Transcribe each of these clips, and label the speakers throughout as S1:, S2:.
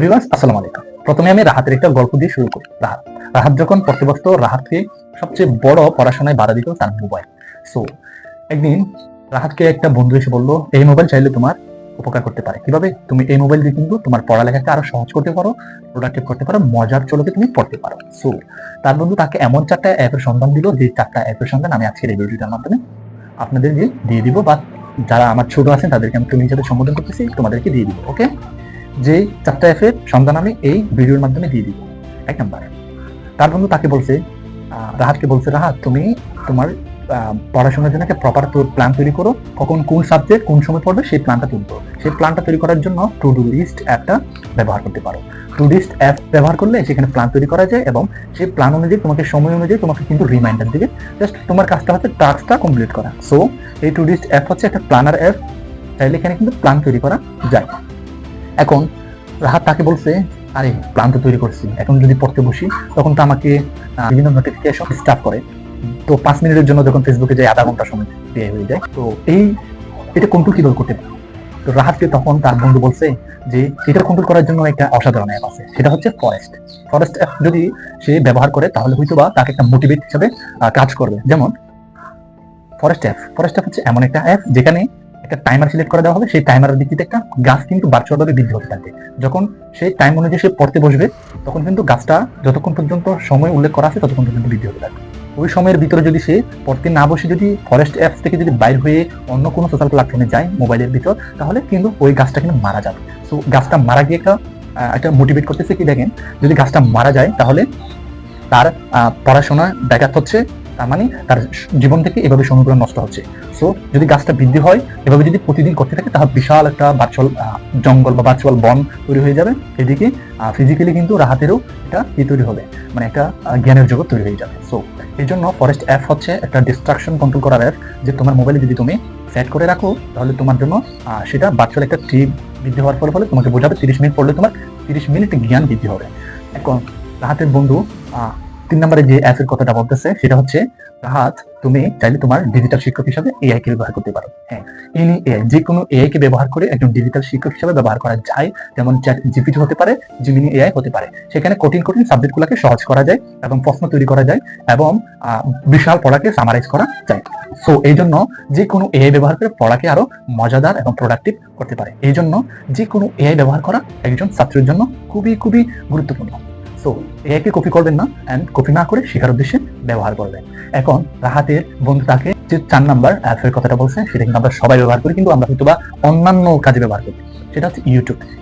S1: Viewers, আসসালামু আলাইকুম। প্রথমে আমি রাহাতের একটা গল্প দিয়ে শুরু করি। রাহাত যখন পড়তে বসতো, রাহাতকে সবচেয়ে বড় পড়াশোনায় বাধা দিত তার মোবাইল। সো একদিন রাহাতকে একটা বন্ধু এসে বলল, এই মোবাইল চাইলে তোমার উপকার করতে পারে। কিভাবে? তুমি এই মোবাইল দিয়ে কিন্তু তোমার পড়ালেখাকে আরো সহজ করতে পারো, প্রোডাক্টিভ করতে পারো, মজার চলকে তুমি পড়তে পারো। সো তার বন্ধু তাকে এমন 4টা অ্যাপের সন্ধান দিল, যে 4টা অ্যাপের সন্ধান আমি আজকের এই ভিডিওটার মাধ্যমে আপনাদেরকে দিয়ে দিব, বা যারা আমার ছোট আছেন তাদেরকে আমি তুমি হিসেবে সম্বোধন করতেছি, তোমাদেরকে দিয়ে দিব। ওকে, যে 4টা অ্যাপের সন্ধান আমি এই ভিডিওর মাধ্যমে দিয়ে দিব। 1 নাম্বার, তার বন্ধু তাকে বলছে, রাহাতকে বলছে, রাহাত তুমি তোমার পড়াশোনার জন্য একটা প্রপার প্ল্যান তৈরি করো, কখন কোন সাবজেক্ট কোন সময় পড়বে সেই প্ল্যানটা তৈরি করো। সেই প্ল্যানটা তৈরি করার জন্য টু ডু লিস্ট অ্যাপটা ব্যবহার করতে পারো। টু ডু লিস্ট অ্যাপ ব্যবহার করলে সেখানে প্ল্যান তৈরি করা যায়, এবং সেই প্ল্যান অনুযায়ী তোমাকে সময় অনুযায়ী তোমাকে কিন্তু রিমাইন্ডার দিবে। জাস্ট তোমার কাজটা হচ্ছে টাস্কটা কমপ্লিট করা। সো এই টু ডু লিস্ট অ্যাপ হচ্ছে একটা প্ল্যানার অ্যাপ, চাইলে এখানে কিন্তু প্ল্যান তৈরি করা যায়। এখন রাহাত তাকে বলছে, আরে প্ল্যান তো তৈরি করছি, এখন যদি পড়তে বসি তখন তো আমাকে বিভিন্ন নোটিফিকেশন ডিস্টার্ব করে। তো 5 মিনিটের জন্য যখন ফেসবুকে যাই, আধা ঘন্টা সময় ব্যয় হয়ে যায়। তো এটা কন্ট্রোল কিভাবে করতে পারে? তো রাহাতকে তখন তার বন্ধু বলছে যে এটা কন্ট্রোল করার জন্য একটা অসাধারণ অ্যাপ আছে, সেটা হচ্ছে ফরেস্ট অ্যাপ। যদি সে ব্যবহার করে তাহলে হয়তো বা তাকে একটা মোটিভেট হিসেবে কাজ করবে। যেমন ফরেস্ট অ্যাপ হচ্ছে এমন একটা অ্যাপ যেখানে একটা টাইমার সিলেক্ট করে দেওয়া হবে। সেই টাইমারের ভিত্তিতে একটা গাছ কিন্তু ভার্চুয়ালভাবে বৃদ্ধি হতে থাকবে। যখন সেই টাইম অনুযায়ী সে পড়তে বসবে, তখন কিন্তু গাছটা যতক্ষণ পর্যন্ত সময় উল্লেখ করা আছে ততক্ষণ পর্যন্ত বৃদ্ধি হতে থাকবে। ওই সময়ের ভিতরে যদি সে পড়তে না বসে যদি ফরেস্ট অ্যাপস থেকে যদি বাইর হয়ে অন্য কোনো সোশ্যাল প্ল্যাটফর্মে যায় মোবাইলের ভিতর, তাহলে কিন্তু ওই গাছটা কিন্তু মারা যাবে। সো গাছটা মারা গিয়ে একটা মোটিভেট করতেছে কি, দেখেন যদি গাছটা মারা যায় তাহলে তার পড়াশোনা ব্যাঘাত হচ্ছে, তার মানে তার জীবন থেকে এভাবে সময়গুলো নষ্ট হচ্ছে। সো যদি গাছটা বৃদ্ধি হয়, এভাবে যদি প্রতিদিন করতে থাকে, তাহলে বিশাল একটা ভার্চুয়াল জঙ্গল বা ভার্চুয়াল বন তৈরি হয়ে যাবে। এদিকে ফিজিক্যালি কিন্তু রাহাতেরও এটা কি তৈরি হবে, মানে একটা জ্ঞানের জগৎ তৈরি হয়ে যাবে। সো এই জন্য ফরেস্ট অ্যাপ হচ্ছে একটা ডিস্ট্রাকশন কন্ট্রোল করার অ্যাপ, যে তোমার মোবাইলে যদি তুমি সেট করে রাখো, তাহলে তোমার জন্য সেটা ভার্চুয়াল একটা ট্রি বৃদ্ধি হওয়ার ফলে তোমাকে বোঝাবে 30 মিনিট পড়লে তোমার 30 মিনিট জ্ঞান বৃদ্ধি হবে। এখন রাহাতের বন্ধু 3 নম্বরে যে অ্যাপের কথাটা বলতেছে সেটা হচ্ছে, রাহাত তুমি চাইলে তোমার ডিজিটাল শিক্ষক হিসেবে এআই কে ব্যবহার করতে পারো। হ্যাঁ, এনি এআই, যে কোনো এআই কে ব্যবহার করে একজন ডিজিটাল শিক্ষক হিসেবে ব্যবহার করা যায়। যেমন চ্যাট জিপিটি হতে পারে, জিমিনি এআই হতে পারে। সেখানে কঠিন সাবজেক্টগুলোকে সহজ করা যায়, এবং প্রশ্ন তৈরি করা যায়, এবং বিশাল পড়াকে সামারাইজ করা যায়। সো এই জন্য যে কোনো এআই ব্যবহার করে পড়াকে আরো মজাদার এবং প্রোডাক্টিভ করতে পারে। এই জন্য যে কোনো এআই ব্যবহার করা একজন ছাত্রের জন্য খুবই খুবই গুরুত্বপূর্ণ। সো এআইকে কপি করবেন না, এন্ড কপি না করে শেখার উদ্দেশ্যে ব্যবহার করবেন। এখন রাহাতের বন্ধু তাকে যে 4 নাম্বার অ্যাপের কথাটা বলছে, সেটা কিন্তু আমরা সবাই ব্যবহার করি, কিন্তু আমরা হয়তো বা অন্যান্য কাজে ব্যবহার করি। সেটা হচ্ছে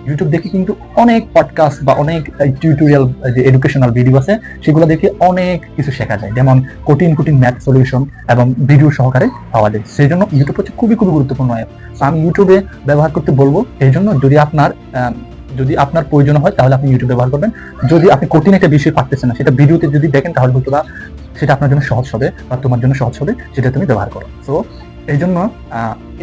S1: ইউটিউব দেখে কিন্তু অনেক পডকাস্ট বা অনেক টিউটোরিয়াল, যে এডুকেশনাল ভিডিও আছে, সেগুলো দেখে অনেক কিছু শেখা যায়। যেমন কঠিন ম্যাথ সলিউশন এবং ভিডিও সহকারে পাওয়া যায়। সেই জন্য ইউটিউব হচ্ছে খুবই গুরুত্বপূর্ণ অ্যাপ। আমি ইউটিউবে ব্যবহার করতে বলবো। এই জন্য যদি আপনার প্রয়োজন হয় তাহলে আপনি ইউটিউব ব্যবহার করবেন। যদি আপনি কঠিন একটা বিষয় পারতেছেন না, সেটা ভিডিওতে যদি দেখেন, তাহলে হয়তো বা সেটা আপনার জন্য সহজ হবে বা তোমার জন্য সহজ হবে, সেটা তুমি ব্যবহার করো। সো এই জন্য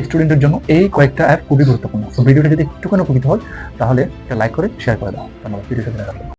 S1: স্টুডেন্টের জন্য এই কয়েকটা অ্যাপ খুবই গুরুত্বপূর্ণ। সো ভিডিওটা যদি একটুখানি উপকৃত হয় তাহলে লাইক করে শেয়ার করে দাও। ধন্যবাদ। ভিডিওটা